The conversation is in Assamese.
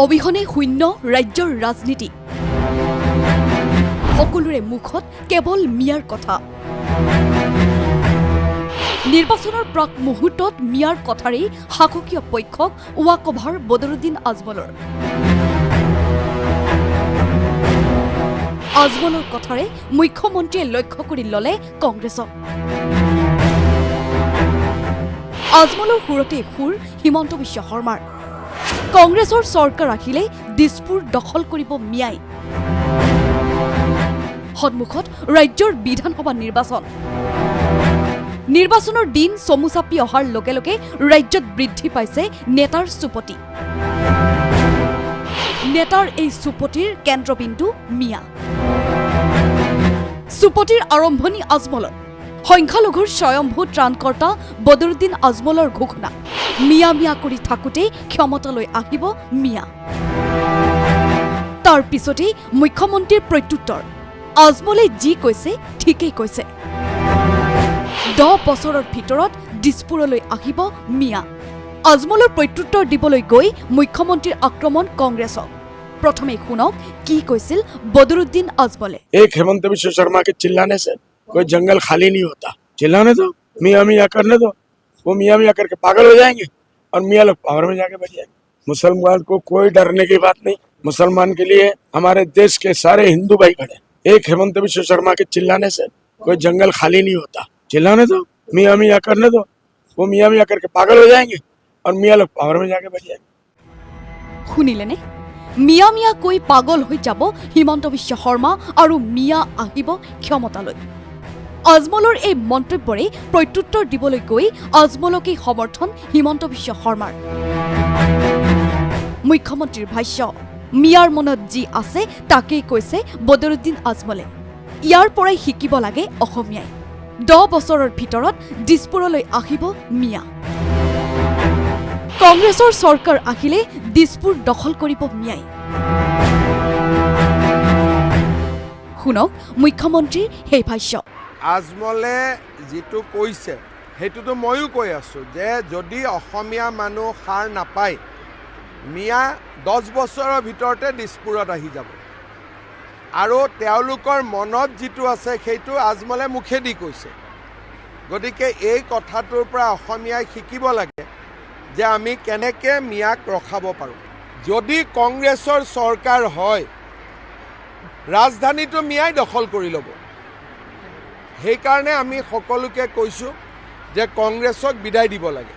অবিহনে শূন্য ৰাজ্যৰ ৰাজনীতি সকলোৰে মুখত কেৱল মিয়াৰ কথা নিৰ্বাচনৰ প্ৰাক মুহূৰ্তত মিয়াৰ কথাৰেই সাককীয় পক্ষক ৱাকভাৰ বদৰুদ্দিন আজমলৰ আজমলৰ কথাৰে মুখ্যমন্ত্ৰীয়ে লক্ষ্য কৰি ললে কংগ্ৰেছক আজমলৰ সুৰতে সুৰ হিমন্ত বিশ্ব শৰ্মাৰ কংগ্ৰেছৰ চৰকাৰ আহিলে দিছপুৰ দখল কৰিব মিয়াই সন্মুখত ৰাজ্যৰ বিধানসভা নিৰ্বাচনৰ দিন চমু চাপি অহাৰ লগে লগে ৰাজ্যত বৃদ্ধি পাইছে নেতাৰ চুপতি নেতাৰ এই চুপতিৰ কেন্দ্ৰবিন্দু মিয়া চুপতিৰ আৰম্ভণি আজমলৰ সংখ্যালঘুৰ স্বয়ম্ভূ ত্ৰাণকৰ্তা বদৰুদ্দিন আজমলৰ ঘোষণা মিয়া মিয়া কৰি থাকোঁতে ক্ষমতালৈ আহিব মিয়া তাৰ পিছতেই মুখ্যমন্ত্ৰীৰ প্ৰত্যুত্তৰ আজমলে যি কৈছে ঠিকেই কৈছে 10 বছৰৰ ভিতৰত দিছপুৰলৈ আহিব মিয়া আজমলৰ প্ৰত্যুত্তৰ দিবলৈ গৈ মুখ্যমন্ত্ৰীৰ আক্ৰমণ কংগ্ৰেছক प्रथमे सुनक की কৈছিল बदरुद्दीन आजमले एक हेमंत विश्व शर्मा के चिल्लाने से कोई जंगल खाली नहीं होता चिल्लाने दो मियाँ मियाँ करने दो वो मियाँ मियाँ करके पागल हो जाएंगे और मियाँ लोग पावर में जाके बैठ जाएंगे मुसलमान को कोई डरने की बात नहीं मुसलमान के लिए हमारे देश के सारे हिंदू भाई खड़े एक हेमंत विश्व शर्मा के चिल्लाने से कोई जंगल खाली नहीं होता चिल्लाने दो मियाँ मियाँ करने दो वो मियाँ मियाँ करके पागल हो जाएंगे और मियाँ लोग पावर में जाके बैठ जाएंगे শুনিলেনে মিয়া মিয়া কৈ পাগল হৈ যাব হিমন্ত বিশ্ব শৰ্মা আৰু মিয়া আহিব ক্ষমতালৈ আজমলৰ এই মন্তব্যৰে প্ৰত্যুত্তৰ দিবলৈ গৈ আজমলকে সমৰ্থন হিমন্ত বিশ্ব শৰ্মাৰ মুখ্যমন্ত্ৰীৰ ভাষ্য মিয়াৰ মনত যি আছে তাকেই কৈছে বদৰুদ্দিন আজমলে ইয়াৰ পৰাই শিকিব লাগে অসমীয়াই 10 বছৰৰ ভিতৰত দিছপুৰলৈ আহিব মিয়া কংগ্ৰেছৰ চৰকাৰ আহিলে দিছপুৰ দখল কৰিব মিয়াই শুনক মুখ্যমন্ত্ৰীৰ সেই ভাষ্য আজমলে যেটো কৈছে হেতুটো ময়ো কৈ আছো যে যদি অসমীয়া মানুহ সাৰ নাপায় মিয়া 10 বছৰৰ ভিতৰতে দিছপুৰত আহি যাব আৰু তেওঁলোকৰ মনত যেটো আছে সেইটো আজমলে মুখেদি কৈছে গতিকে এই কথাটোৰ পৰা অসমীয়াই শিকিব লাগে যে আমি কেনেকৈ মিয়াক ৰখাব পাৰোঁ যদি কংগ্ৰেছৰ চৰকাৰ হয় ৰাজধানীটো মিয়াই দখল কৰি ল'ব সেইকাৰণে আমি সকলোকে কৈছোঁ যে কংগ্ৰেছক বিদায় দিব লাগে